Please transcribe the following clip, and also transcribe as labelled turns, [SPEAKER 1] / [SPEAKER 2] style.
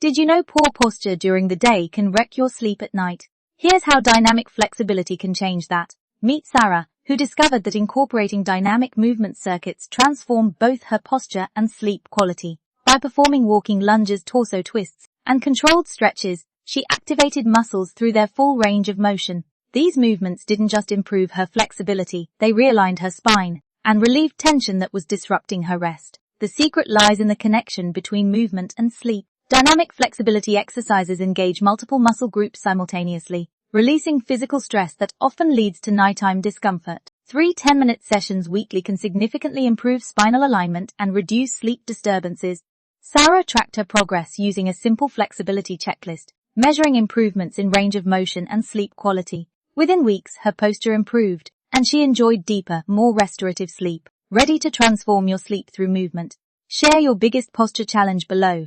[SPEAKER 1] Did you know poor posture during the day can wreck your sleep at night? Here's how dynamic flexibility can change that. Meet Sarah, who discovered that incorporating dynamic movement circuits transformed both her posture and sleep quality. By performing walking lunges, torso twists, and controlled stretches, she activated muscles through their full range of motion. These movements didn't just improve her flexibility, they realigned her spine and relieved tension that was disrupting her rest. The secret lies in the connection between movement and sleep. Dynamic flexibility exercises engage multiple muscle groups simultaneously, releasing physical stress that often leads to nighttime discomfort. 3 10-minute sessions weekly can significantly improve spinal alignment and reduce sleep disturbances. Sarah tracked her progress using a simple flexibility checklist, measuring improvements in range of motion and sleep quality. Within weeks, her posture improved, and she enjoyed deeper, more restorative sleep. Ready to transform your sleep through movement? Share your biggest posture challenge below.